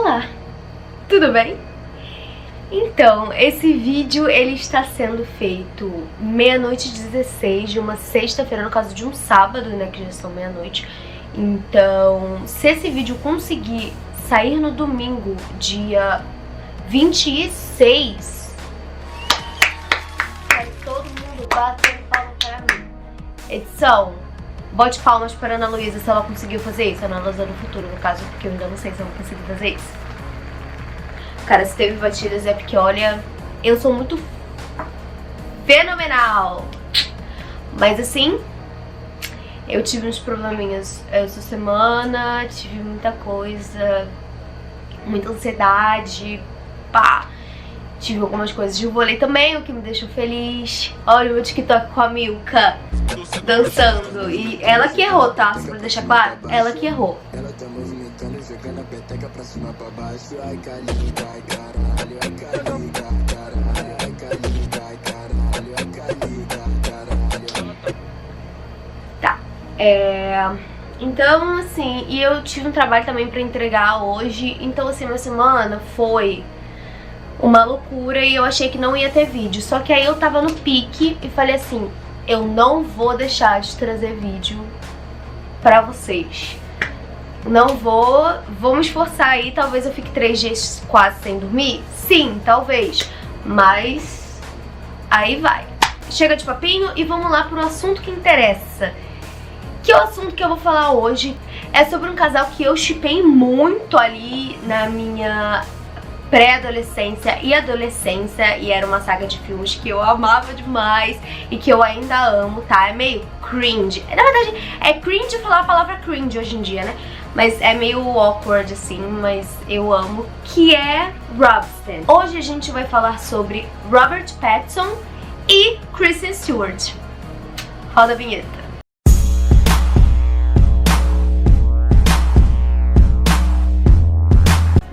Olá, tudo bem? Então, esse vídeo ele está sendo feito meia-noite 16 de uma sexta-feira, no caso de um sábado, né, que já são meia-noite. Então, se esse vídeo conseguir sair no domingo, dia 26, vai todo mundo bater palma para mim. Edição, bote palmas para Ana Luísa se ela conseguiu fazer isso. Ana Luísa no futuro, no caso, porque eu ainda não sei se eu vou conseguir fazer isso. Cara, se teve batidas é porque, olha, eu sou muito fenomenal. Mas assim, eu tive uns probleminhas essa semana, tive muita coisa, muita ansiedade, pá. Tive algumas coisas de vôlei também, o que me deixou feliz. Olha o meu TikTok com a Milka dançando. E ela que errou, tá? Só pra deixar claro, ela que errou. Ela tá movimentando, jogando a peteca pra cima, pra baixo. Ai, caliga, ai, caralho, ai, caliga, caralho, ai, caliga, ai, caralho, ai, caliga, caralho. Tá, então, assim, e eu tive um trabalho também pra entregar hoje. Então, assim, minha semana foi uma loucura e eu achei que não ia ter vídeo. Só que aí eu tava no pique e falei assim, eu não vou deixar de trazer vídeo pra vocês. Não vou me esforçar aí. Talvez eu fique 3 dias quase sem dormir. Sim, talvez. Mas aí vai. Chega de papinho e vamos lá pro assunto que interessa. Que o assunto que eu vou falar hoje é sobre um casal que eu shippei muito ali na minha pré-adolescência e adolescência, e era uma saga de filmes que eu amava demais e que eu ainda amo, tá? É meio cringe. Na verdade, é cringe falar a palavra cringe hoje em dia, né? Mas é meio awkward assim, mas eu amo, que é Robsten. Hoje a gente vai falar sobre Robert Pattinson e Kristen Stewart. Roda a vinheta.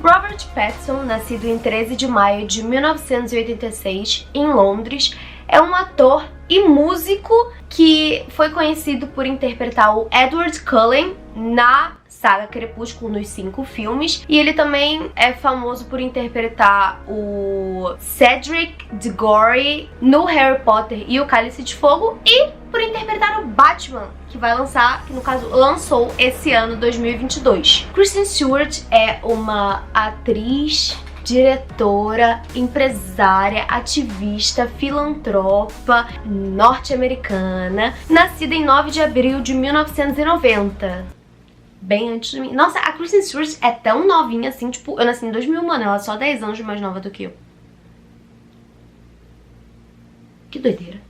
Robert Pattinson, nascido em 13 de maio de 1986 em Londres, é um ator e músico que foi conhecido por interpretar o Edward Cullen na saga Crepúsculo nos 5 filmes, e ele também é famoso por interpretar o Cedric Diggory no Harry Potter e o Cálice de Fogo, e por interpretar o Batman, que vai lançar, que no caso lançou esse ano, 2022. Kristen Stewart é uma atriz, diretora, empresária, ativista, filantropa norte-americana, nascida em 9 de abril de 1990. Bem antes de mim. Nossa, a Kristen Stewart é tão novinha assim, tipo, eu nasci em 2000, mano, ela é só 10 anos mais nova do que eu. Que doideira.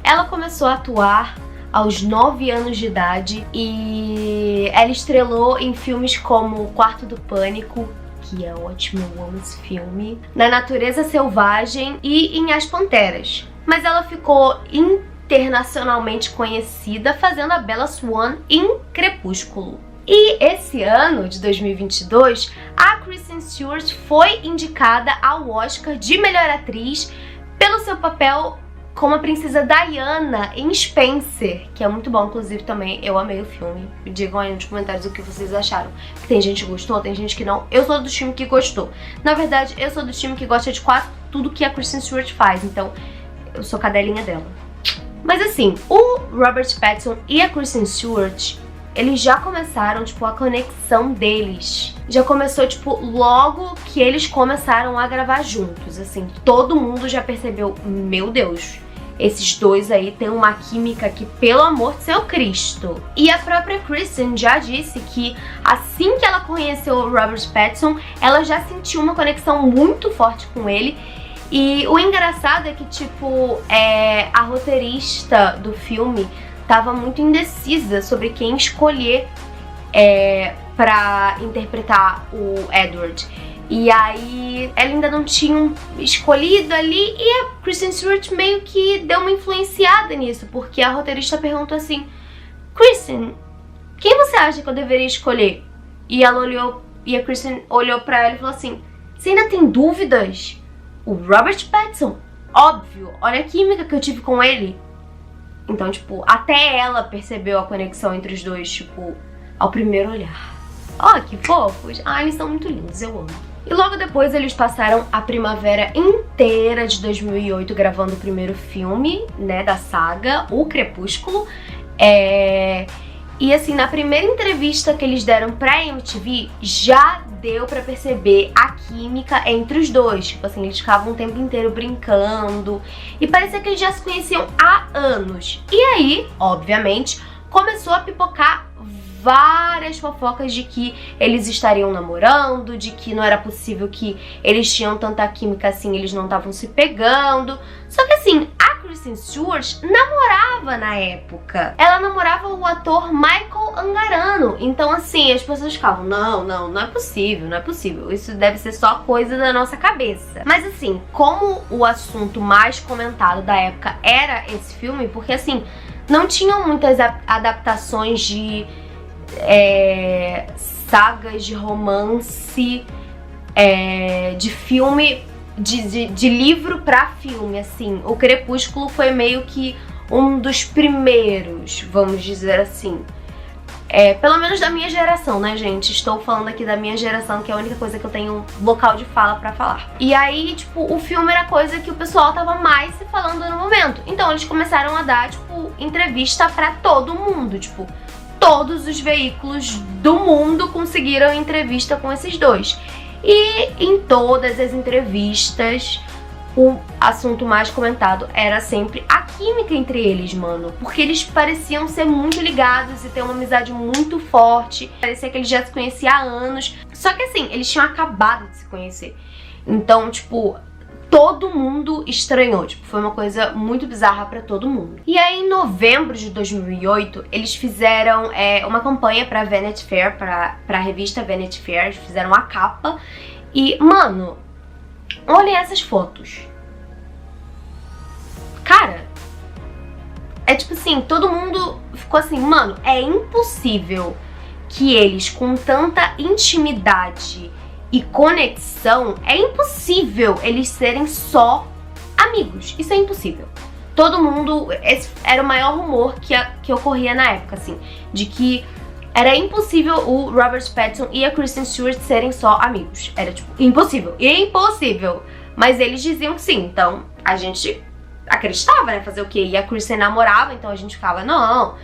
Ela começou a atuar aos 9 anos de idade e ela estrelou em filmes como O Quarto do Pânico, que é ótimo, eu amo esse filme, Na Natureza Selvagem e em As Panteras. Mas ela ficou internacionalmente conhecida fazendo a Bella Swan em Crepúsculo. E esse ano de 2022, a Kristen Stewart foi indicada ao Oscar de Melhor Atriz pelo seu papel como a princesa Diana em Spencer, que é muito bom, inclusive também eu amei o filme. Me digam aí nos comentários o que vocês acharam. Tem gente que gostou, tem gente que não. Eu sou do time que gostou. Na verdade, eu sou do time que gosta de quase tudo que a Kristen Stewart faz, então eu sou cadelinha dela. Mas assim, o Robert Pattinson e a Kristen Stewart, eles já começaram, tipo, a conexão deles já começou, tipo, logo que eles começaram a gravar juntos, assim, todo mundo já percebeu, meu Deus, esses dois aí têm uma química que, pelo amor de seu Cristo. E a própria Kristen já disse que assim que ela conheceu o Robert Pattinson, ela já sentiu uma conexão muito forte com ele. E o engraçado é que, tipo, a roteirista do filme tava muito indecisa sobre quem escolher pra interpretar o Edward. E aí ela ainda não tinha escolhido ali, e a Kristen Stewart meio que deu uma influenciada nisso, porque a roteirista perguntou assim, Kristen, quem você acha que eu deveria escolher? E ela olhou, e a Kristen olhou pra ela e falou assim, você ainda tem dúvidas? O Robert Pattinson, óbvio, olha a química que eu tive com ele. Então, tipo, até ela percebeu a conexão entre os dois, tipo, ao primeiro olhar. Ó, que fofos. Ah, eles são muito lindos, eu amo. E logo depois eles passaram a primavera inteira de 2008 gravando o primeiro filme, né, da saga, O Crepúsculo. E assim, na primeira entrevista que eles deram pra MTV, já deu pra perceber a química entre os dois. Tipo assim, eles ficavam o tempo inteiro brincando e parecia que eles já se conheciam há anos. E aí, obviamente, começou a pipocar várias fofocas de que eles estariam namorando, de que não era possível que eles tinham tanta química assim, eles não estavam se pegando. Só que assim, a Kristen Stewart namorava na época. Ela namorava o ator Michael Angarano. Então assim, as pessoas ficavam, não é possível, não é possível. Isso deve ser só coisa da nossa cabeça. Mas assim, como o assunto mais comentado da época era esse filme, porque assim, não tinham muitas adaptações de sagas de romance, de filme, de livro pra filme, assim. O Crepúsculo foi meio que um dos primeiros, vamos dizer assim. Pelo menos da minha geração, né, gente? Estou falando aqui da minha geração, que é a única coisa que eu tenho local de fala pra falar. E aí, tipo, o filme era coisa que o pessoal tava mais se falando no momento. Então eles começaram a dar, tipo, entrevista pra todo mundo, tipo, todos os veículos do mundo conseguiram entrevista com esses dois. E em todas as entrevistas, o assunto mais comentado era sempre a química entre eles, mano. Porque eles pareciam ser muito ligados e ter uma amizade muito forte. Parecia que eles já se conheciam há anos. Só que assim, eles tinham acabado de se conhecer. Então, tipo, todo mundo estranhou, tipo, foi uma coisa muito bizarra pra todo mundo. E aí, em novembro de 2008, eles fizeram uma campanha pra Vanity Fair, pra revista Vanity Fair, eles fizeram a capa. E, mano, olha essas fotos. Cara, tipo assim, todo mundo ficou assim, mano, é impossível que eles, com tanta intimidade e conexão, é impossível eles serem só amigos. Isso é impossível. Todo mundo... Esse era o maior rumor que ocorria na época, assim, de que era impossível o Robert Pattinson e a Kristen Stewart serem só amigos. Era, tipo, impossível. Impossível. Mas eles diziam que sim. Então, a gente acreditava, né? Fazer o quê? E a Kristen namorava, então a gente ficava, não...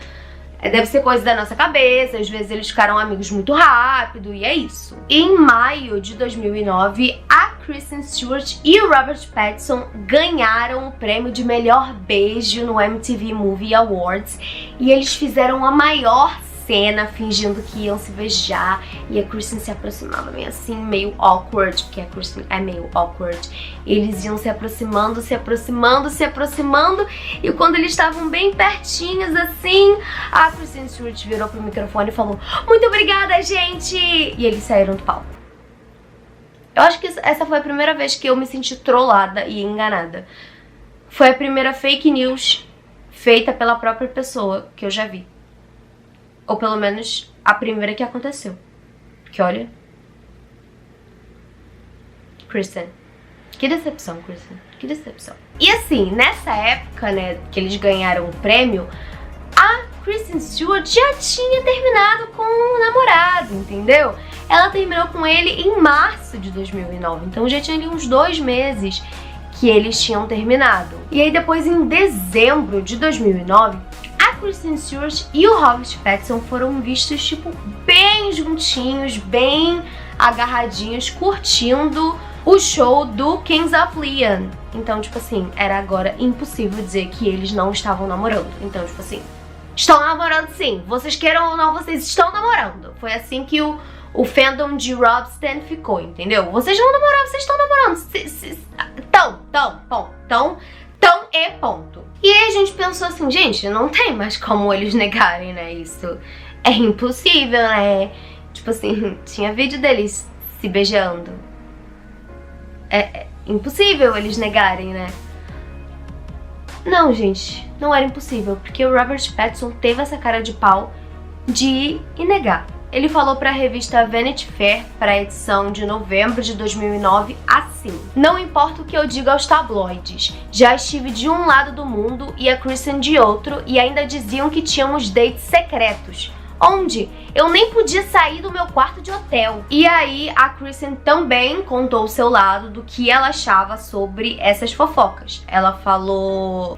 Deve ser coisa da nossa cabeça, às vezes eles ficaram amigos muito rápido, e é isso. Em maio de 2009, a Kristen Stewart e o Robert Pattinson ganharam o prêmio de melhor beijo no MTV Movie Awards. E eles fizeram a maior cena fingindo que iam se beijar, e a Kristen se aproximava meio assim, meio awkward, porque a Kristen é meio awkward. Eles iam se aproximando, se aproximando, se aproximando, e quando eles estavam bem pertinhos assim, a Kristen Stewart virou pro microfone e falou: "Muito obrigada, gente!" E eles saíram do palco. Eu acho que essa foi a primeira vez que eu me senti trollada e enganada. Foi a primeira fake news feita pela própria pessoa que eu já vi. Ou pelo menos a primeira que aconteceu. Que olha... Kristen. Que decepção, Kristen. Que decepção. E assim, nessa época, né, que eles ganharam o prêmio, a Kristen Stewart já tinha terminado com o namorado, entendeu? Ela terminou com ele em março de 2009. Então já tinha ali uns 2 meses que eles tinham terminado. E aí depois, em dezembro de 2009... a Kristen Stewart e o Robert Pattinson foram vistos, tipo, bem juntinhos, bem agarradinhos, curtindo o show do Kings of Leon. Então, tipo assim, era agora impossível dizer que eles não estavam namorando. Então, tipo assim, estão namorando sim. Vocês queiram ou não, vocês estão namorando. Foi assim que o fandom de Rob Stan ficou, entendeu? Vocês vão namorar, vocês estão namorando. Tão e ponto. E aí a gente pensou assim, gente, não tem mais como eles negarem, né, isso. É impossível, né? Tipo assim, tinha vídeo deles se beijando. É impossível eles negarem, né? Não, gente, não era impossível, porque o Robert Pattinson teve essa cara de pau de ir e negar. Ele falou pra revista Vanity Fair, pra edição de novembro de 2009, assim: "Não importa o que eu diga aos tabloides, já estive de um lado do mundo e a Kristen de outro, e ainda diziam que tínhamos dates secretos. onde eu nem podia sair do meu quarto de hotel. E aí a Kristen também contou o seu lado do que ela achava sobre essas fofocas. Ela falou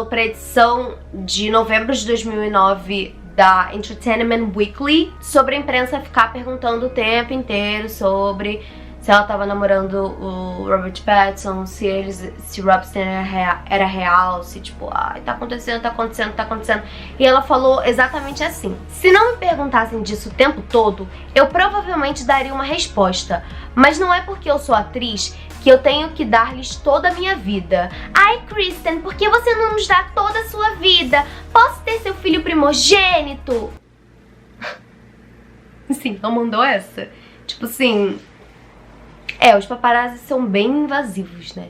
pra edição de novembro de 2009 da Entertainment Weekly sobre a imprensa ficar perguntando o tempo inteiro sobre se ela tava namorando o Robert Pattinson, se Robson era real, se tipo, ai, tá acontecendo. E ela falou exatamente assim: se não me perguntassem disso o tempo todo, eu provavelmente daria uma resposta. Mas não é porque eu sou atriz que eu tenho que dar-lhes toda a minha vida. Ai, Kristen, por que você não nos dá toda a sua vida? Posso ter seu filho primogênito? Sim, ela mandou essa. Tipo assim... os paparazzi são bem invasivos, né?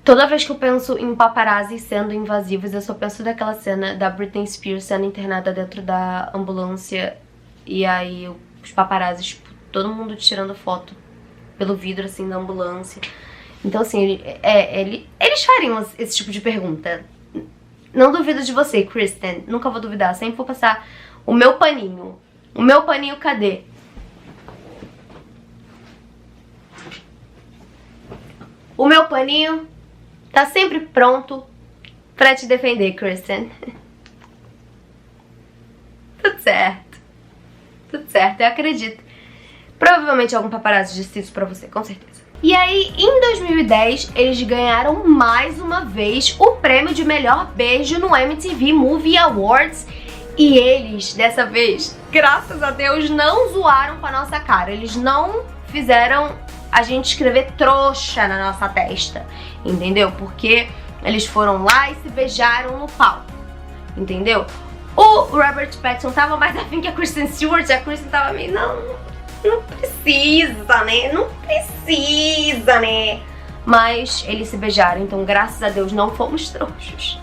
Toda vez que eu penso em paparazzi sendo invasivos, eu só penso daquela cena da Britney Spears sendo internada dentro da ambulância. E aí os paparazzi, tipo, todo mundo tirando foto pelo vidro, assim, da ambulância. Então, assim, eles fariam esse tipo de pergunta. Não duvido de você, Kristen. Nunca vou duvidar. Sempre vou passar o meu paninho. O meu paninho, cadê? O meu paninho tá sempre pronto pra te defender, Kristen. Tudo certo. Tudo certo, eu acredito. Provavelmente algum paparazzi disse isso pra você, com certeza. E aí, em 2010, eles ganharam mais uma vez o prêmio de melhor beijo no MTV Movie Awards. E eles, dessa vez, graças a Deus, não zoaram com a nossa cara. Eles não fizeram a gente escrever trouxa na nossa testa, entendeu? Porque eles foram lá e se beijaram no palco, entendeu? O Robert Pattinson tava mais afim que a Kristen Stewart, a Kristen tava meio, não precisa, né? Não precisa, né? Mas eles se beijaram, então graças a Deus não fomos trouxas.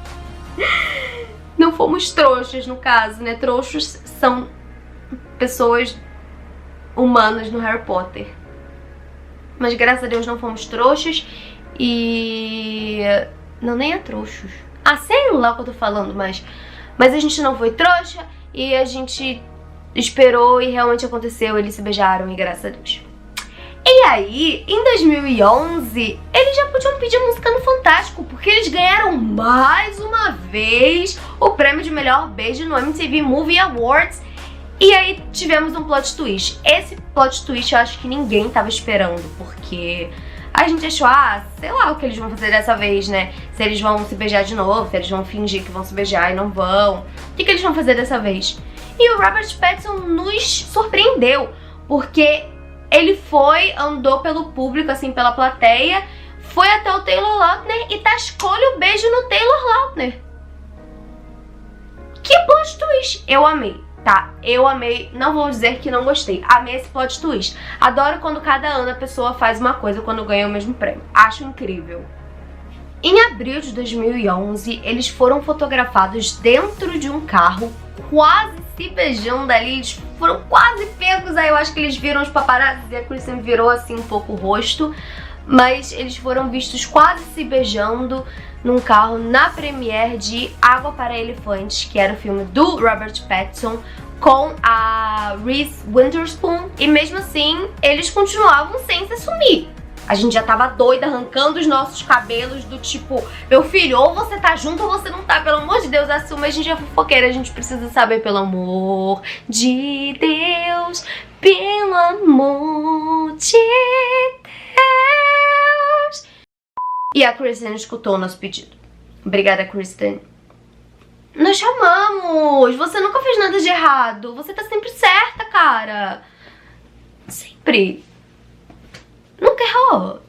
Não fomos trouxas, no caso, né? Trouxas são pessoas humanas no Harry Potter. Mas graças a Deus não fomos trouxas e... Não, nem é trouxos. Ah, sei lá o que eu tô falando, mas a gente não foi trouxa e a gente esperou e realmente aconteceu. Eles se beijaram e graças a Deus. E aí, em 2011, eles já podiam pedir música no Fantástico, porque eles ganharam mais uma vez o prêmio de melhor beijo no MTV Movie Awards. E aí tivemos um plot twist. Esse plot twist eu acho que ninguém tava esperando, porque a gente achou, sei lá o que eles vão fazer dessa vez, né? Se eles vão se beijar de novo, se eles vão fingir que vão se beijar e não vão. O que eles vão fazer dessa vez? E o Robert Pattinson nos surpreendeu, porque ele andou pelo público, assim, pela plateia, foi até o Taylor Lautner e tascou-lhe o beijo no Taylor Lautner. Que plot twist! Eu amei. Tá, eu amei, não vou dizer que não gostei, amei esse plot twist. Adoro quando cada ano a pessoa faz uma coisa quando ganha o mesmo prêmio, acho incrível. Em abril de 2011, eles foram fotografados dentro de um carro, quase se beijando ali, eles foram quase pegos, aí eu acho que eles viram os paparazzi e a Kristen virou assim um pouco o rosto, mas eles foram vistos quase se beijando num carro na premiere de Água para Elefantes, que era o filme do Robert Pattinson, com a Reese Witherspoon, e mesmo assim eles continuavam sem se assumir. A gente já tava doida, arrancando os nossos cabelos do tipo, meu filho, ou você tá junto ou você não tá, pelo amor de Deus, assuma, a gente é fofoqueira, a gente precisa saber, pelo amor de Deus, pelo amor de Deus. E a Kristen escutou o nosso pedido. Obrigada, Kristen. Nós chamamos! Você nunca fez nada de errado. Você tá sempre certa, cara. Sempre. Nunca errou.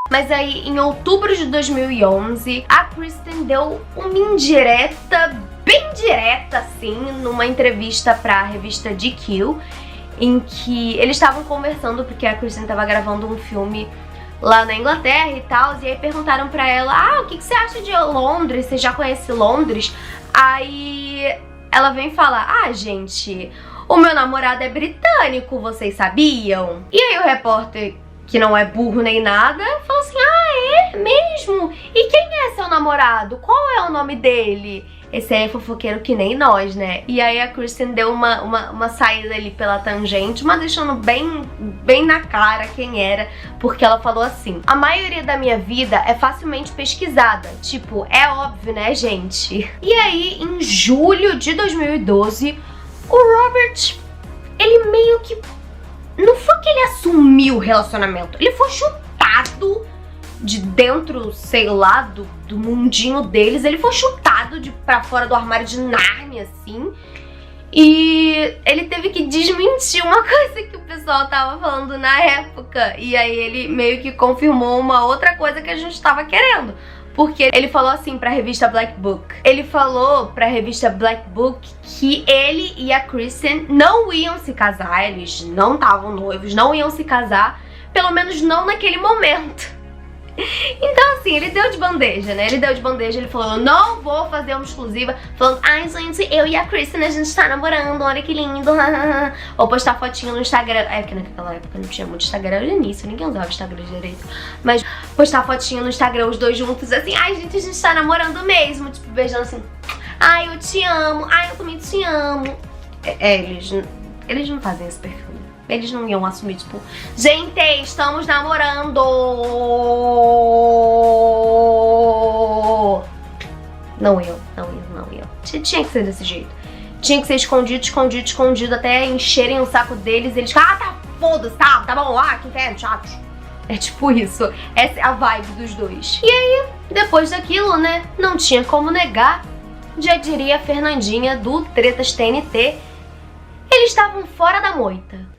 Mas aí, em outubro de 2011, a Kristen deu uma indireta, bem direta, assim, numa entrevista pra revista GQ, em que eles estavam conversando, porque a Kristen estava gravando um filme lá na Inglaterra e tal, e aí perguntaram pra ela, o que você acha de Londres? Você já conhece Londres? Aí ela vem falar, gente, o meu namorado é britânico, vocês sabiam? E aí o repórter, que não é burro nem nada, falou assim, é? É mesmo? E quem é seu namorado? Qual é o nome dele? Esse aí é fofoqueiro que nem nós, né? E aí a Kristen deu uma saída ali pela tangente, mas deixando bem na cara quem era, porque ela falou assim: a maioria da minha vida é facilmente pesquisada. Tipo, é óbvio, né, gente? E aí, em julho de 2012, o Robert, ele meio que... Não foi que ele assumiu o relacionamento, ele foi chutado de dentro, sei lá, do mundinho deles. Ele foi chutado pra fora do armário de Nárnia, assim. E ele teve que desmentir uma coisa que o pessoal tava falando na época. E aí ele meio que confirmou uma outra coisa que a gente tava querendo. Porque ele falou assim pra revista Black Book. Ele falou pra revista Black Book que ele e a Kristen não iam se casar. Eles não estavam noivos, não iam se casar. Pelo menos não naquele momento. Então assim, ele deu de bandeja, né? Ele deu de bandeja, ele falou: eu não vou fazer uma exclusiva falando: ai gente, eu e a Kristen, a gente tá namorando, olha que lindo. Ou postar fotinho no Instagram. É que naquela época não tinha muito Instagram, era o início, ninguém usava Instagram direito. Mas postar fotinho no Instagram, os dois juntos, assim: ai gente, a gente tá namorando mesmo. Tipo, beijando assim: ai, eu te amo, ai, eu também te amo. Eles não fazem esse perfil. Eles não iam assumir, tipo, gente, estamos namorando. Não iam. Tinha que ser desse jeito. Tinha que ser escondido, até encherem o saco deles. Eles, tá, foda-se, tá bom, que inferno, chatos. É tipo isso, essa é a vibe dos dois. E aí, depois daquilo, né, não tinha como negar. Já diria a Fernandinha do Tretas TNT, eles estavam fora da moita.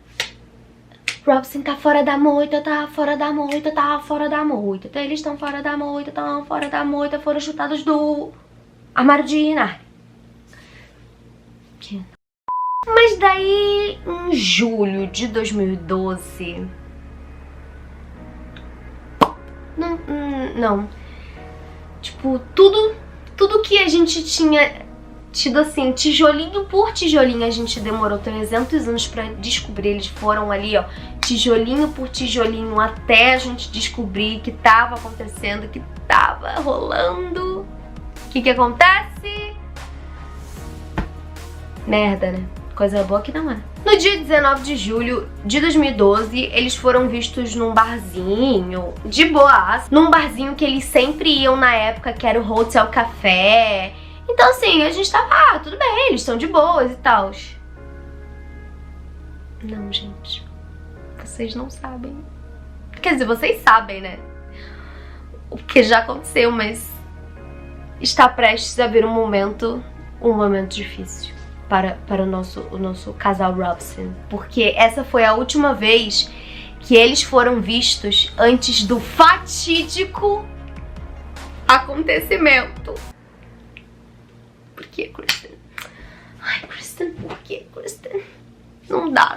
Robson tá fora da moita, tá fora da moita. Então eles estão fora da moita, foram chutados do armário de Nárnia. Mas daí, em julho de 2012... Não. Tipo, tudo que a gente tinha tido assim, tijolinho por tijolinho, a gente demorou 300 anos pra descobrir. Eles foram ali, ó, tijolinho por tijolinho, até a gente descobrir que tava acontecendo, que tava rolando. O que acontece? Merda, né? Coisa boa que não é. No dia 19 de julho de 2012, eles foram vistos num barzinho, de boas, num barzinho que eles sempre iam na época, que era o Hotel Café. Então assim, a gente tava, tudo bem, eles estão de boas e tal. Não, gente, vocês não sabem. Quer dizer, vocês sabem, né? O que já aconteceu, mas está prestes a vir um momento difícil para o nosso casal Robson. Porque essa foi a última vez que eles foram vistos antes do fatídico acontecimento. Por que, Kristen? Ai, Kristen, por que, Kristen? Não dá.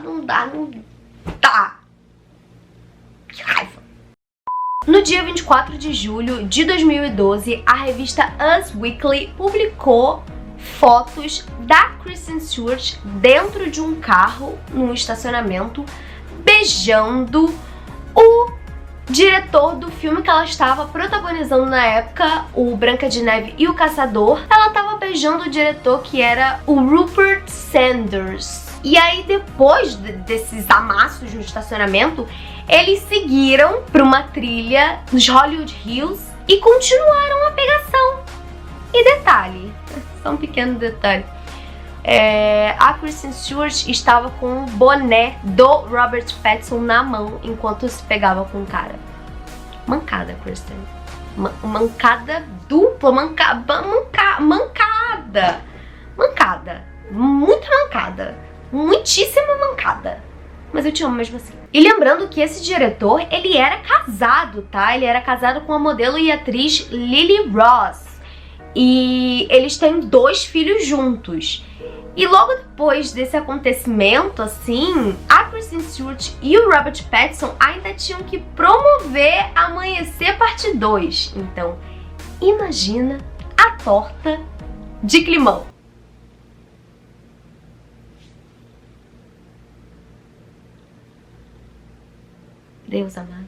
Que raiva. No dia 24 de julho de 2012, a revista Us Weekly publicou fotos da Kristen Stewart dentro de um carro, num estacionamento, beijando o diretor do filme que ela estava protagonizando na época, o Branca de Neve e o Caçador. Ela estava beijando o diretor, que era o Rupert Sanders. E aí, depois desses amassos no estacionamento, eles seguiram para uma trilha nos Hollywood Hills e continuaram a pegação. E detalhe, só um pequeno detalhe, a Kristen Stewart estava com o boné do Robert Pattinson na mão enquanto se pegava com o cara. Mancada, Kristen. Mancada dupla, mancada. Muita mancada. Muitíssima mancada. Mas eu te amo mesmo assim. E lembrando que esse diretor, ele era casado, tá? Ele era casado com a modelo e atriz Lily Ross. E eles têm 2 filhos juntos. E logo depois desse acontecimento, assim, a Kristen Stewart e o Robert Pattinson ainda tinham que promover Amanhecer Parte 2. Então, imagina a torta de climão. Deus amado.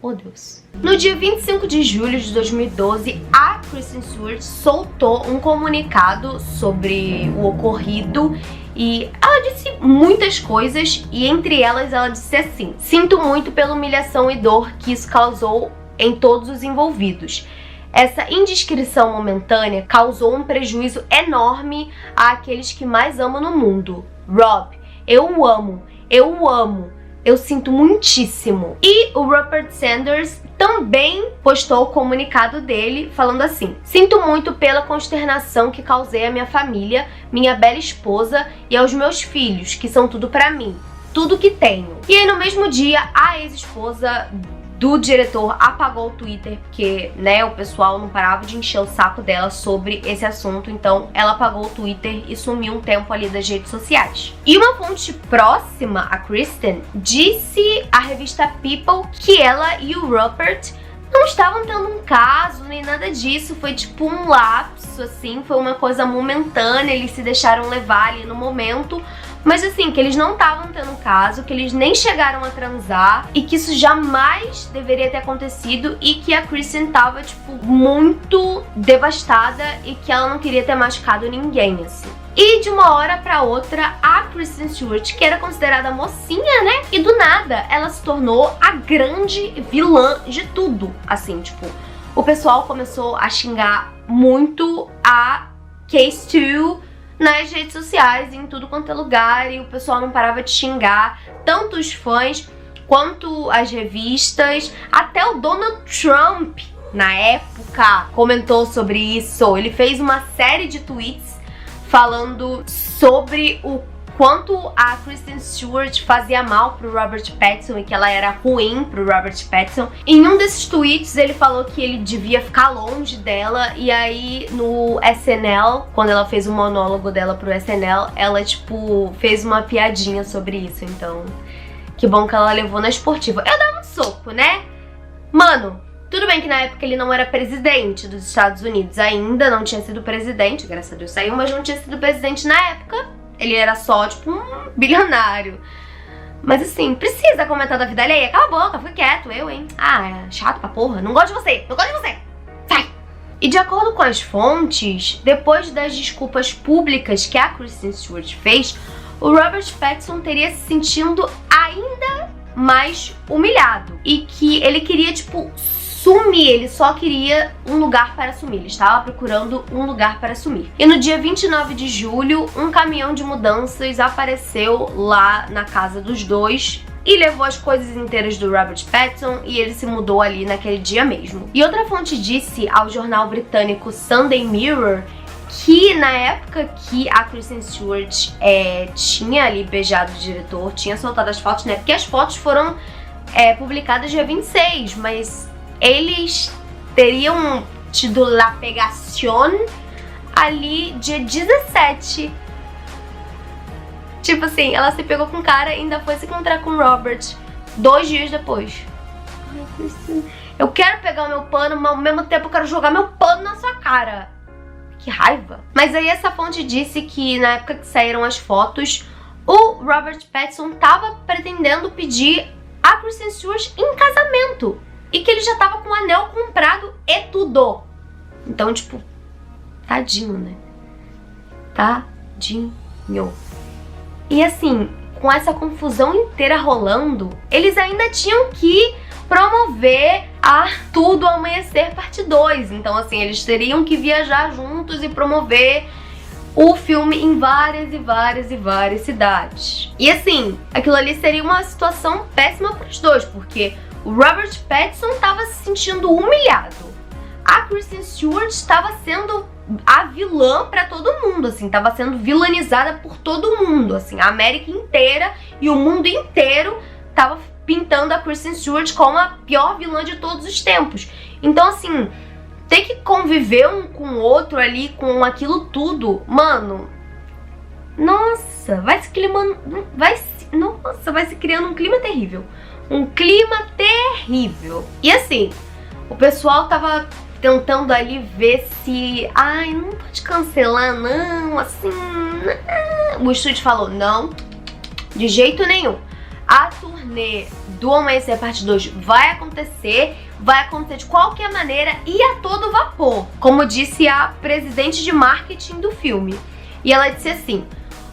Oh, Deus. No dia 25 de julho de 2012, a Kristen Stewart soltou um comunicado sobre o ocorrido e ela disse muitas coisas e entre elas ela disse assim: sinto muito pela humilhação e dor que isso causou em todos os envolvidos. Essa indiscrição momentânea causou um prejuízo enorme àqueles que mais amam no mundo. Rob, eu o amo. Eu sinto muitíssimo. E o Rupert Sanders também postou o comunicado dele falando assim: sinto muito pela consternação que causei à minha família, minha bela esposa e aos meus filhos, que são tudo pra mim, tudo que tenho. E aí no mesmo dia, a ex-esposa do diretor apagou o Twitter, porque, né, o pessoal não parava de encher o saco dela sobre esse assunto, então ela apagou o Twitter e sumiu um tempo ali das redes sociais. E uma fonte próxima a Kristen disse à revista People que ela e o Rupert não estavam tendo um caso nem nada disso, foi tipo um lapso, assim, foi uma coisa momentânea, eles se deixaram levar ali no momento. Mas assim, que eles não estavam tendo caso, que eles nem chegaram a transar e que isso jamais deveria ter acontecido e que a Kristen tava, tipo, muito devastada e que ela não queria ter machucado ninguém, assim. E de uma hora pra outra, a Kristen Stewart, que era considerada mocinha, né? E do nada, ela se tornou a grande vilã de tudo. Assim, tipo, o pessoal começou a xingar muito a Case 2 nas redes sociais, em tudo quanto é lugar, e o pessoal não parava de xingar, tanto os fãs quanto as revistas, até o Donald Trump, na época, comentou sobre isso. Ele fez uma série de tweets falando sobre o quanto a Kristen Stewart fazia mal pro Robert Pattinson e que ela era ruim pro Robert Pattinson. Em um desses tweets ele falou que ele devia ficar longe dela, e aí no SNL, quando ela fez o monólogo dela pro SNL, ela tipo fez uma piadinha sobre isso. Então, que bom que ela levou na esportiva. Eu dava um soco, né? Mano, tudo bem que na época ele não era presidente dos Estados Unidos, ainda não tinha sido presidente, graças a Deus saiu, mas não tinha sido presidente na época. Ele era só, tipo, um bilionário. Mas assim, precisa comentar da vida alheia? Cala a boca, fica quieto, hein? Ah, é chato pra porra. Não gosto de você, não gosto de você. Sai! E de acordo com as fontes, depois das desculpas públicas que a Kristen Stewart fez, o Robert Pattinson teria se sentindo ainda mais humilhado. E que ele queria, tipo, sumir, ele só queria um lugar para sumir, ele estava procurando um lugar para sumir. E no dia 29 de julho, um caminhão de mudanças apareceu lá na casa dos dois e levou as coisas inteiras do Robert Pattinson e ele se mudou ali naquele dia mesmo. E outra fonte disse ao jornal britânico Sunday Mirror que na época que a Kristen Stewart tinha ali beijado o diretor, tinha soltado as fotos, né? Porque as fotos foram publicadas dia 26, mas eles teriam tido la pegación ali dia 17. Tipo assim, ela se pegou com o cara e ainda foi se encontrar com o Robert 2 dias depois. Ai, Kristen, eu quero pegar o meu pano, mas ao mesmo tempo eu quero jogar meu pano na sua cara. Que raiva. Mas aí essa fonte disse que na época que saíram as fotos, o Robert Pattinson tava pretendendo pedir a Kristen Stewart em casamento. E que ele já tava com o anel comprado e tudo. Então, tipo, tadinho, né? Tadinho. E assim, com essa confusão inteira rolando, eles ainda tinham que promover a Tudo Amanhecer parte 2. Então, assim, eles teriam que viajar juntos e promover o filme em várias cidades. E assim, aquilo ali seria uma situação péssima para os dois, porque o Robert Pattinson estava se sentindo humilhado. A Kristen Stewart estava sendo a vilã pra todo mundo, assim, estava sendo vilanizada por todo mundo, assim, a América inteira e o mundo inteiro estava pintando a Kristen Stewart como a pior vilã de todos os tempos. Então, assim, ter que conviver um com o outro ali, com aquilo tudo, mano, nossa, vai se criando um clima terrível. Um clima terrível. E assim, o pessoal tava tentando ali ver se... Ai, não pode cancelar não, assim... Não. O estúdio falou, não, de jeito nenhum. A turnê do Amanhecer Parte 2 vai acontecer de qualquer maneira e a todo vapor, como disse a presidente de marketing do filme. E ela disse assim: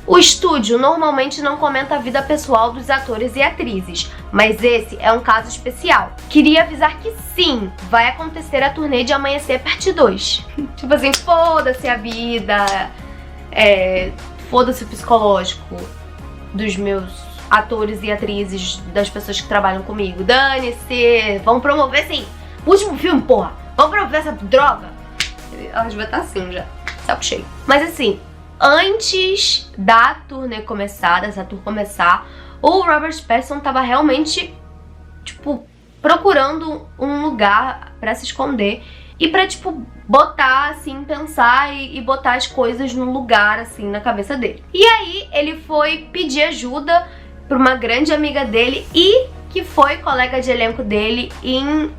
o estúdio normalmente não comenta a vida pessoal dos atores e atrizes, mas esse é um caso especial. Queria avisar que sim, vai acontecer a turnê de Amanhecer Parte 2. Tipo assim, foda-se a vida, foda-se o psicológico dos meus atores e atrizes, das pessoas que trabalham comigo. Dane-se, vamos promover sim. Último filme, porra, vamos promover essa droga. Elas vão estar assim já, saco cheio. Mas assim, antes da turnê começar, dessa tour começar, o Robert Pattinson tava realmente, tipo, procurando um lugar pra se esconder e pra, tipo, botar, assim, pensar e botar as coisas num lugar, assim, na cabeça dele. E aí, ele foi pedir ajuda pra uma grande amiga dele e que foi colega de elenco dele em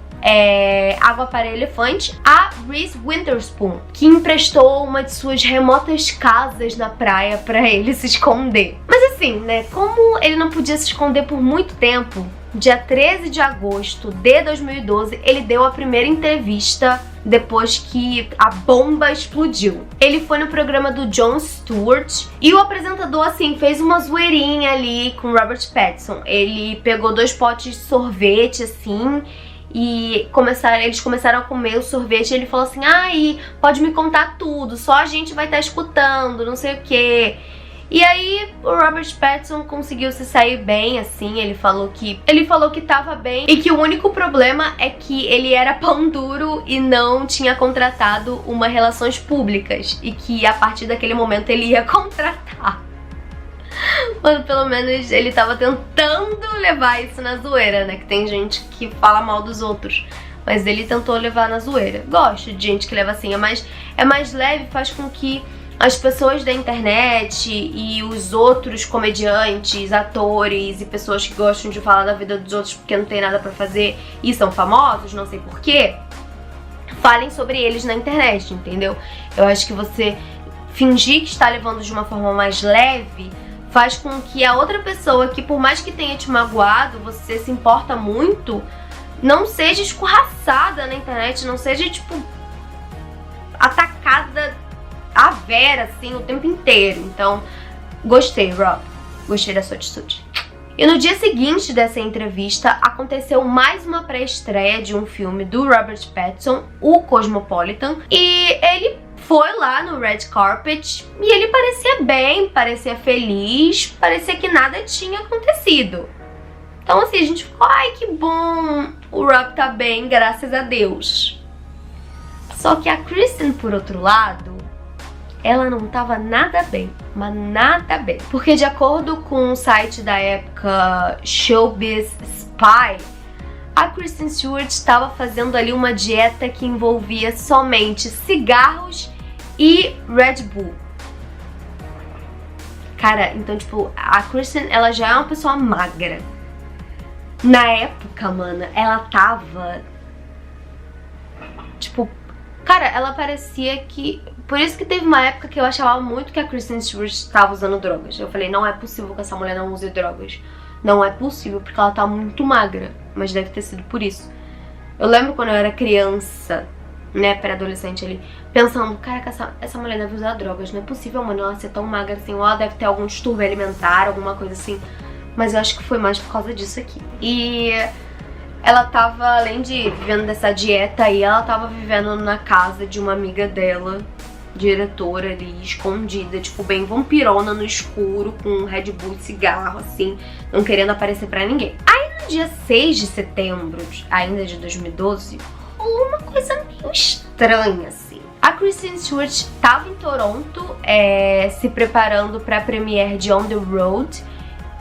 Água para Elefante, a Reese Witherspoon, que emprestou uma de suas remotas casas na praia pra ele se esconder. Mas assim, né, como ele não podia se esconder por muito tempo, dia 13 de agosto de 2012, ele deu a primeira entrevista depois que a bomba explodiu. Ele foi no programa do Jon Stewart e o apresentador, assim, fez uma zoeirinha ali com Robert Pattinson. Ele pegou 2 potes de sorvete, assim, e eles começaram a comer o sorvete e ele falou assim: ai, pode me contar tudo, só a gente vai estar escutando, não sei o quê. E aí o Robert Pattinson conseguiu se sair bem, assim, ele falou que tava bem e que o único problema é que ele era pão duro e não tinha contratado uma relações públicas e que a partir daquele momento ele ia contratar. Mano, pelo menos ele tava tentando levar isso na zoeira, né? Que tem gente que fala mal dos outros, mas ele tentou levar na zoeira. Gosto de gente que leva assim, é mais leve, faz com que as pessoas da internet e os outros comediantes, atores e pessoas que gostam de falar da vida dos outros porque não tem nada pra fazer e são famosos, não sei porquê, falem sobre eles na internet, entendeu? Eu acho que você fingir que está levando de uma forma mais leve faz com que a outra pessoa, que por mais que tenha te magoado, você se importa muito, não seja escorraçada na internet, não seja, tipo, atacada à vera, assim, o tempo inteiro. Então, gostei, Rob. Gostei da sua atitude. E no dia seguinte dessa entrevista, aconteceu mais uma pré-estreia de um filme do Robert Pattinson, o Cosmopolitan, e ele foi lá no red carpet e ele parecia bem, parecia feliz, parecia que nada tinha acontecido. Então assim, a gente ficou, ai que bom, o Rob tá bem, graças a Deus. Só que a Kristen, por outro lado, ela não tava nada bem, mas nada bem. Porque de acordo com o site da época Showbiz Spy, a Kristen Stewart estava fazendo ali uma dieta que envolvia somente cigarros e Red Bull. Cara, então tipo, a Kristen, ela já é uma pessoa magra. Na época, mano, ela tava tipo, cara, ela parecia que... Por isso que teve uma época que eu achava muito que a Kristen Stewart estava usando drogas. Eu falei, não é possível que essa mulher não use drogas. Não é possível, porque ela tá muito magra. Mas deve ter sido por isso. Eu lembro quando eu era criança, né, pré-adolescente ali, pensando, caraca, essa mulher deve usar drogas. Não é possível, mano, ela ser tão magra assim. Ou ela deve ter algum distúrbio alimentar, alguma coisa assim. Mas eu acho que foi mais por causa disso aqui. E ela tava, além de vivendo dessa dieta aí, ela tava vivendo na casa de uma amiga dela, diretora ali, escondida, tipo, bem vampirona no escuro, com um Red Bull e cigarro, assim, não querendo aparecer pra ninguém. Aí no dia 6 de setembro, ainda de 2012, rolou uma coisa meio estranha, assim. A Kristen Stewart tava em Toronto, se preparando pra premiere de On The Road,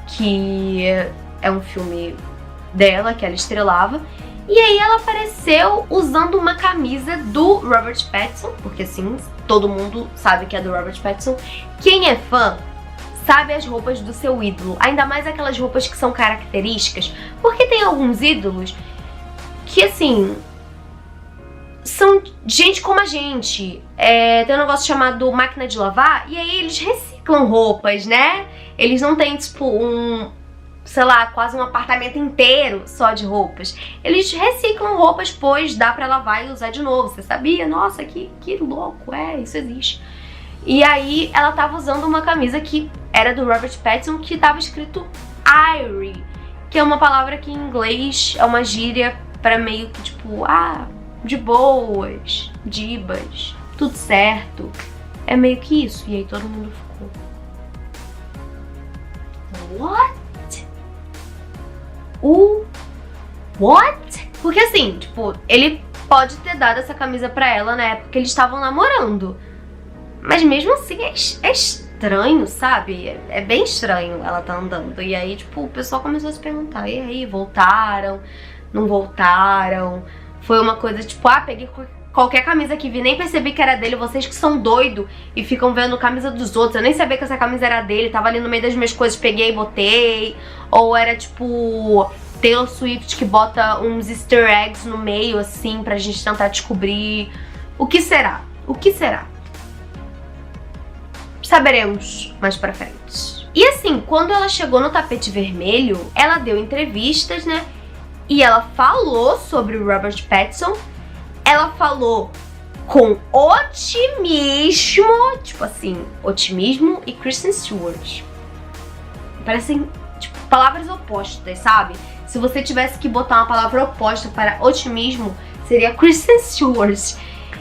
que é um filme dela, que ela estrelava. E aí ela apareceu usando uma camisa do Robert Pattinson, porque assim, todo mundo sabe que é do Robert Pattinson. Quem é fã sabe as roupas do seu ídolo, ainda mais aquelas roupas que são características, porque tem alguns ídolos que assim, são gente como a gente. Tem um negócio chamado máquina de lavar, e aí eles reciclam roupas, né? Eles não têm tipo sei lá, quase um apartamento inteiro só de roupas. Eles reciclam roupas, pois dá pra lavar e usar de novo. Você sabia? Nossa, que louco, isso existe. E aí ela tava usando uma camisa que era do Robert Pattinson, que tava escrito Irie, que é uma palavra que em inglês é uma gíria pra meio que tipo, de boas, dibas, tudo certo. É meio que isso. E aí todo mundo ficou, what? What? Porque assim, tipo, ele pode ter dado essa camisa pra ela na época que eles estavam namorando. Mas mesmo assim é estranho, sabe? É bem estranho ela tá andando. E aí, tipo, o pessoal começou a se perguntar, e aí, voltaram? Não voltaram? Foi uma coisa tipo, peguei qualquer camisa que vi, nem percebi que era dele. Vocês que são doidos e ficam vendo camisa dos outros. Eu nem sabia que essa camisa era dele, tava ali no meio das minhas coisas, peguei e botei. Ou era tipo Taylor Swift que bota uns easter eggs no meio, assim, pra gente tentar descobrir. O que será? O que será? Saberemos mais pra frente. E assim, quando ela chegou no tapete vermelho, ela deu entrevistas, né? E ela falou sobre o Robert Pattinson. Ela falou com otimismo, tipo assim, otimismo e Kristen Stewart. Parecem, tipo, palavras opostas, sabe? Se você tivesse que botar uma palavra oposta para otimismo, seria Kristen Stewart.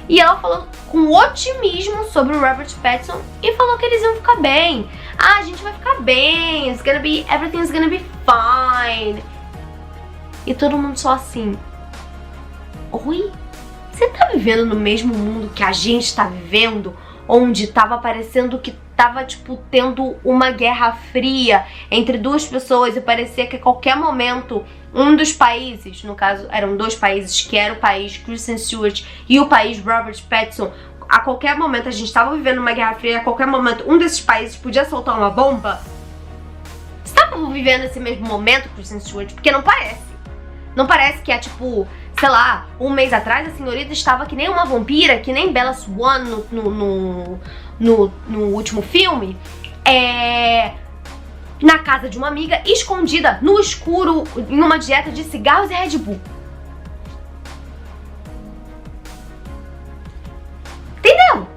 E ela falou com otimismo sobre o Robert Pattinson e falou que eles iam ficar bem. A gente vai ficar bem, everything's gonna be fine. E todo mundo só assim, oi? Você tá vivendo no mesmo mundo que a gente tá vivendo? Onde tava parecendo que tava, tipo, tendo uma guerra fria entre duas pessoas e parecia que a qualquer momento um dos países, no caso eram dois países, que era o país Kristen Stewart e o país Robert Pattinson, a qualquer momento a gente tava vivendo uma guerra fria, a qualquer momento um desses países podia soltar uma bomba. Você tava vivendo esse mesmo momento, Kristen Stewart? Porque não parece. Não parece que é tipo, sei lá, um mês atrás a senhorita estava que nem uma vampira, que nem Bella Swan no último filme, na casa de uma amiga, escondida, no escuro, em uma dieta de cigarros e Red Bull. Entendeu?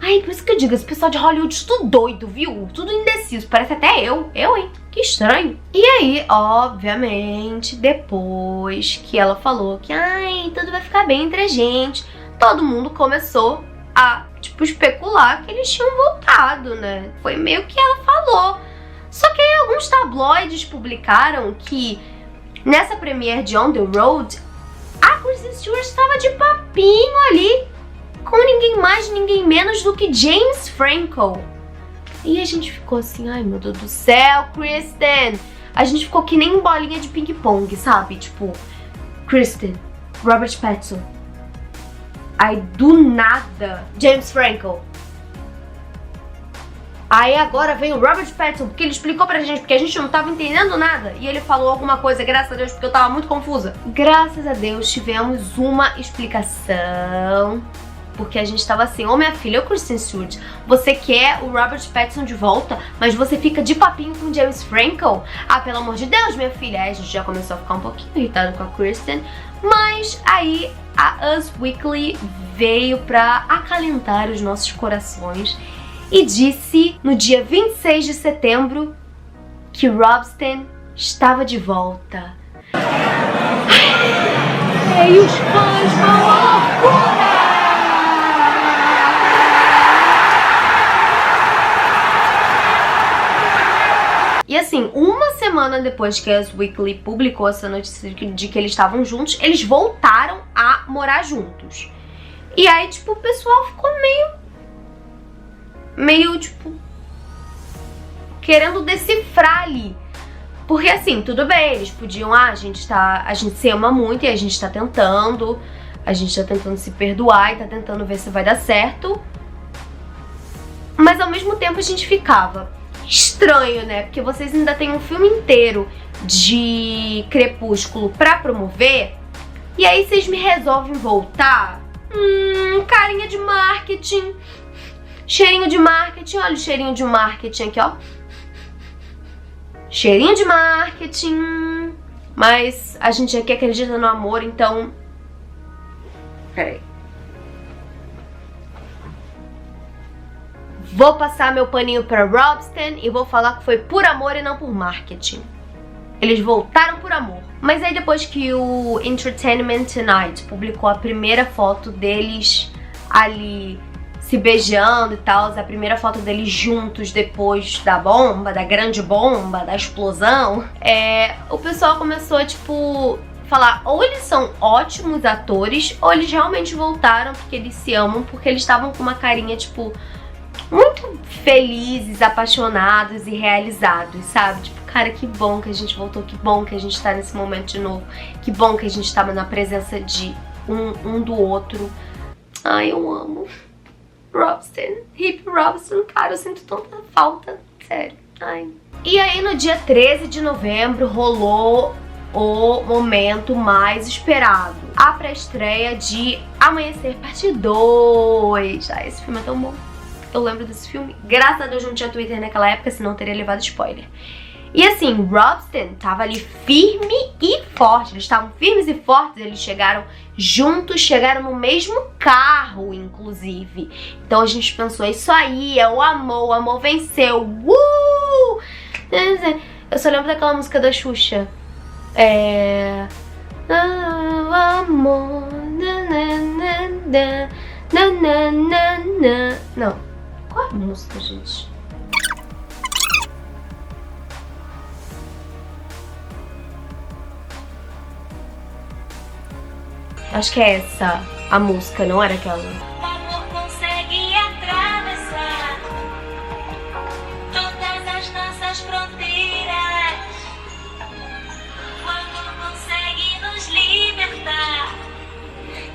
Ai, por isso que eu digo, esse pessoal de Hollywood tudo doido, viu? Tudo indeciso, parece até eu, hein? Que estranho. E aí, obviamente, depois que ela falou que, tudo vai ficar bem entre a gente, todo mundo começou a, tipo, especular que eles tinham voltado, né? Foi meio que ela falou. Só que aí alguns tabloides publicaram que nessa premiere de On The Road, a Kristen Stewart estava de papinho ali com ninguém mais, ninguém menos do que James Franco. E a gente ficou assim, ai meu Deus do céu, Kristen. A gente ficou que nem bolinha de ping-pong, sabe? Tipo, Kristen, Robert Pattinson. Aí do nada, James Franco. Aí agora vem o Robert Pattinson, porque ele explicou pra gente, porque a gente não tava entendendo nada. E ele falou alguma coisa, graças a Deus, porque eu tava muito confusa. Graças a Deus tivemos uma explicação. Porque a gente tava assim, minha filha, Kristen Stewart, você quer o Robert Pattinson de volta, mas você fica de papinho com James Franco? Pelo amor de Deus, minha filha. Aí a gente já começou a ficar um pouquinho irritado com a Kristen. Mas aí a Us Weekly veio pra acalentar os nossos corações e disse no dia 26 de setembro que Robsten estava de volta. E os fãs vão à loucura! E assim, uma semana depois que a Us Weekly publicou essa notícia de que eles estavam juntos, eles voltaram a morar juntos. E aí, tipo, o pessoal ficou meio, tipo, querendo decifrar ali. Porque assim, tudo bem, eles podiam, a gente se ama muito e a gente tá tentando se perdoar e tá tentando ver se vai dar certo. Mas ao mesmo tempo a gente ficava estranho, né? Porque vocês ainda têm um filme inteiro de Crepúsculo pra promover e aí vocês me resolvem voltar? Carinha de marketing. Cheirinho de marketing, olha o cheirinho de marketing aqui, ó. Cheirinho de marketing. Mas a gente aqui acredita no amor, então... Peraí. Vou passar meu paninho pra Robsten e vou falar que foi por amor e não por marketing. Eles voltaram por amor. Mas aí depois que o Entertainment Tonight publicou a primeira foto deles ali se beijando e tal, a primeira foto deles juntos depois da bomba, da grande bomba, da explosão, o pessoal começou, tipo, falar ou eles são ótimos atores ou eles realmente voltaram porque eles se amam, porque eles estavam com uma carinha, tipo, muito felizes, apaixonados e realizados, sabe? Tipo, cara, que bom que a gente voltou, que bom que a gente tá nesse momento de novo, que bom que a gente tava na presença de um do outro. Ai, eu amo Robsten, Hip Robsten, cara, eu sinto tanta falta, sério, ai. E aí no dia 13 de novembro rolou o momento mais esperado, a pré-estreia de Amanhecer Parte 2. Ai, esse filme é tão bom. Eu lembro desse filme. Graças a Deus não tinha Twitter naquela época, senão eu teria levado spoiler. E assim, Robsten tava ali firme e forte. Eles estavam firmes e fortes. Eles chegaram juntos, chegaram no mesmo carro, inclusive. Então a gente pensou, é isso aí, é o amor venceu. Eu só lembro daquela música da Xuxa. Amor. Não. Qual é a música, gente? Acho que é essa a música, não era aquela? O amor consegue atravessar todas as nossas fronteiras. O amor consegue nos libertar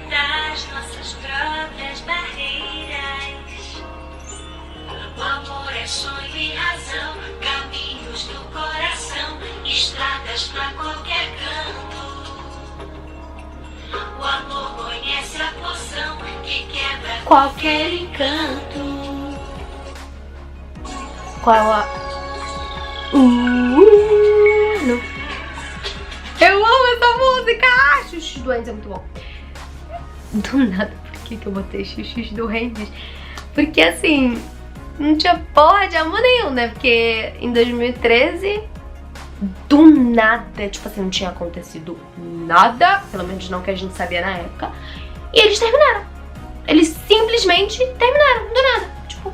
das nossas próprias barreiras. O amor é sonho e razão, caminhos do coração, estradas pra qualquer canto. O amor conhece a poção que quebra qualquer encanto. Qual a... não. Eu amo essa música! Xuxos Doentes é muito bom. Do nada, por que eu botei Xuxos Doentes? Porque assim, não tinha porra de amor nenhum, né? Porque em 2013... do nada, tipo assim, não tinha acontecido nada, pelo menos não que a gente sabia na época, e eles terminaram. Eles simplesmente terminaram, do nada. Tipo,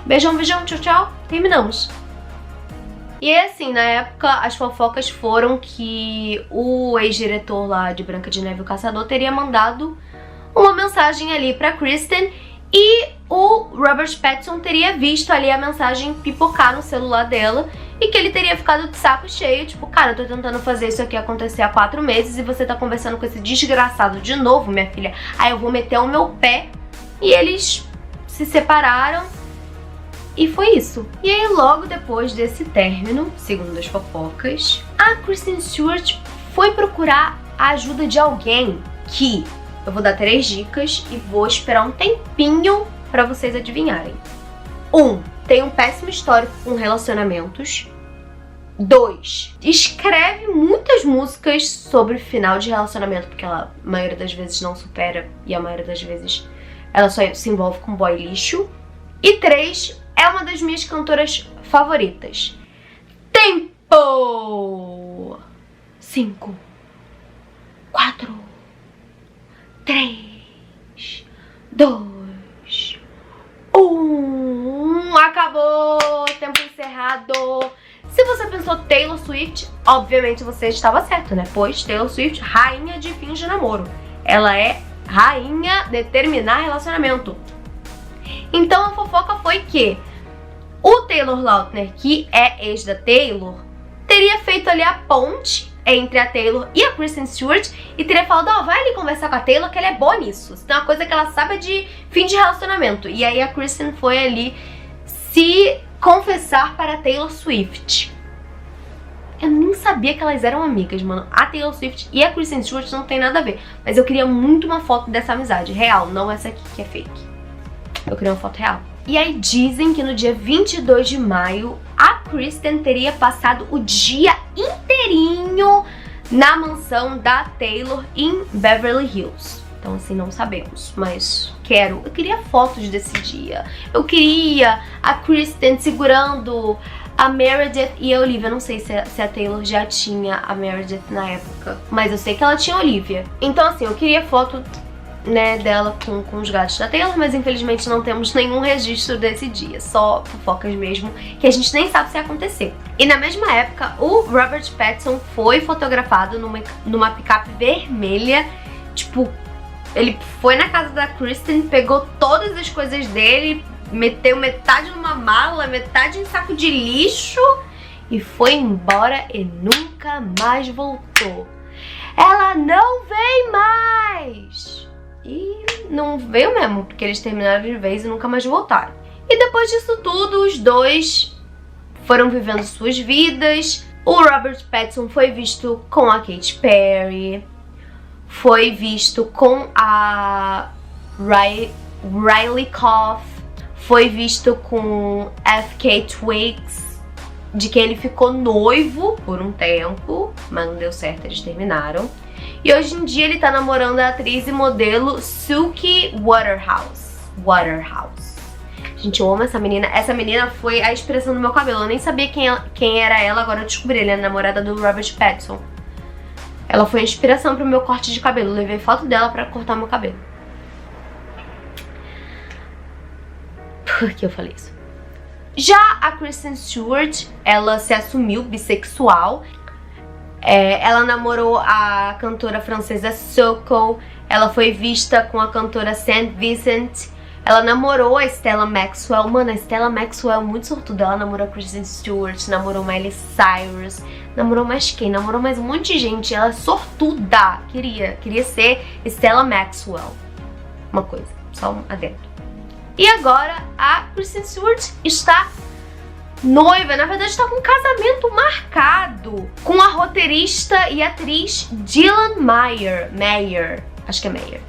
beijão, beijão, tchau, tchau, terminamos. E assim, na época, as fofocas foram que o ex-diretor lá de Branca de Neve e o Caçador teria mandado uma mensagem ali pra Kristen e o Robert Pattinson teria visto ali a mensagem pipocar no celular dela e que ele teria ficado de saco cheio, tipo, cara, eu tô tentando fazer isso aqui acontecer há 4 meses e você tá conversando com esse desgraçado de novo, minha filha. Aí eu vou meter o meu pé. E eles se separaram e foi isso. E aí logo depois desse término, segundo as fofocas, a Kristen Stewart foi procurar a ajuda de alguém que... eu vou dar 3 dicas e vou esperar um tempinho pra vocês adivinharem. 1. Tem um péssimo histórico com relacionamentos. 2. Escreve muitas músicas sobre final de relacionamento, porque ela, a maioria das vezes, não supera e a maioria das vezes ela só se envolve com boy lixo. E 3. É uma das minhas cantoras favoritas. Tempo! 5, 4, 3, 2, 1. Acabou! Tempo encerrado! Se você pensou Taylor Swift, obviamente você estava certo, né? Pois Taylor Swift, rainha de fins de namoro. Ela é rainha de terminar relacionamento. Então a fofoca foi que o Taylor Lautner, que é ex da Taylor, teria feito ali a ponte entre a Taylor e a Kristen Stewart e teria falado, ó, vai ali conversar com a Taylor que ela é boa nisso. Se tem uma coisa que ela sabe é de fim de relacionamento. E aí a Kristen foi ali se confessar para a Taylor Swift. Eu nem sabia que elas eram amigas, mano. A Taylor Swift e a Kristen Stewart não tem nada a ver. Mas eu queria muito uma foto dessa amizade real, não essa aqui que é fake. Eu queria uma foto real. E aí dizem que no dia 22 de maio, a Kristen teria passado o dia inteirinho na mansão da Taylor em Beverly Hills. Então assim, não sabemos, mas eu queria fotos desse dia. Eu queria a Kristen segurando a Meredith e a Olivia. Não sei se a Taylor já tinha a Meredith na época, mas eu sei que ela tinha a Olivia. Então assim, eu queria foto, né, dela com os gatos da Taylor, mas infelizmente não temos nenhum registro desse dia, só fofocas mesmo, que a gente nem sabe se aconteceu. E na mesma época, o Robert Pattinson foi fotografado numa picape vermelha. Tipo, ele foi na casa da Kristen, pegou todas as coisas dele, meteu metade numa mala, metade em saco de lixo e foi embora e nunca mais voltou. Ela não vem mais! E não veio mesmo, porque eles terminaram de vez e nunca mais voltaram. E depois disso tudo, os dois foram vivendo suas vidas. O Robert Pattinson foi visto com a Katy Perry, foi visto com a Riley Coff, foi visto com FK Twigs, de quem ele ficou noivo por um tempo, mas não deu certo, eles terminaram. E hoje em dia ele tá namorando a atriz e modelo Suki Waterhouse. Gente, eu amo essa menina. Essa menina foi a inspiração do meu cabelo. Eu nem sabia quem era ela, agora eu descobri. Ela é a namorada do Robert Pattinson. Ela foi a inspiração pro meu corte de cabelo. Eu levei foto dela pra cortar meu cabelo. Por que eu falei isso? Já a Kristen Stewart, ela se assumiu bissexual. Ela namorou a cantora francesa Soko. Ela foi vista com a cantora Saint Vincent. Ela namorou a Stella Maxwell. Mano, a Stella Maxwell é muito sortuda. Ela namorou a Kristen Stewart, namorou Miley Cyrus, namorou mais quem? Namorou mais um monte de gente. Ela é sortuda. Queria ser Stella Maxwell. Uma coisa, só um adendo. E agora a Kristen Stewart está noiva, na verdade está com um casamento marcado com a roteirista e atriz Dylan Meyer. Acho que é Meyer.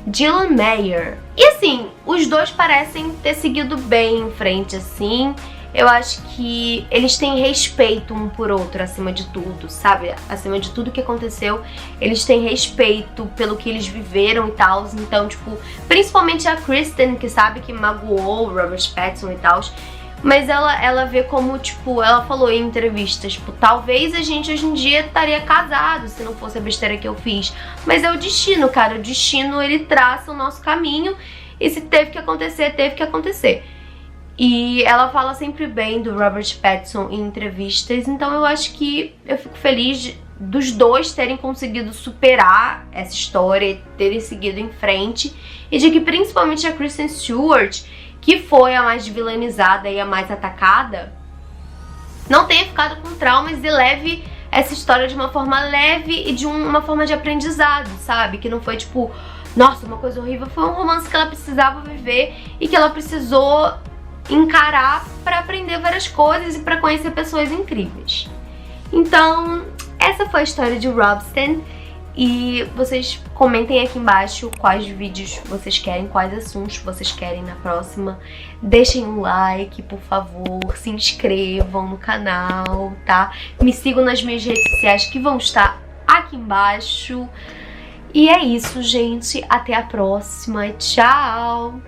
Dylan Meyer. E assim, os dois parecem ter seguido bem em frente, assim. Eu acho que eles têm respeito um por outro acima de tudo, sabe? Acima de tudo que aconteceu, eles têm respeito pelo que eles viveram e tal. Então, tipo, principalmente a Kristen, que sabe que magoou o Robert Pattinson e tal. Mas ela vê como, tipo, ela falou em entrevistas, tipo, talvez a gente hoje em dia estaria casado se não fosse a besteira que eu fiz. Mas é o destino, cara. O destino, ele traça o nosso caminho. E se teve que acontecer, teve que acontecer. E ela fala sempre bem do Robert Pattinson em entrevistas. Então eu acho que eu fico feliz dos dois terem conseguido superar essa história, terem seguido em frente. E de que principalmente a Kristen Stewart, que foi a mais vilanizada e a mais atacada, não tenha ficado com traumas e leve essa história de uma forma leve e de uma forma de aprendizado, sabe? Que não foi tipo, nossa, uma coisa horrível. Foi um romance que ela precisava viver e que ela precisou encarar pra aprender várias coisas e pra conhecer pessoas incríveis. Então, essa foi a história de Robsten. E vocês comentem aqui embaixo quais vídeos vocês querem, quais assuntos vocês querem na próxima. Deixem um like, por favor, se inscrevam no canal, tá? Me sigam nas minhas redes sociais que vão estar aqui embaixo. E é isso, gente. Até a próxima. Tchau!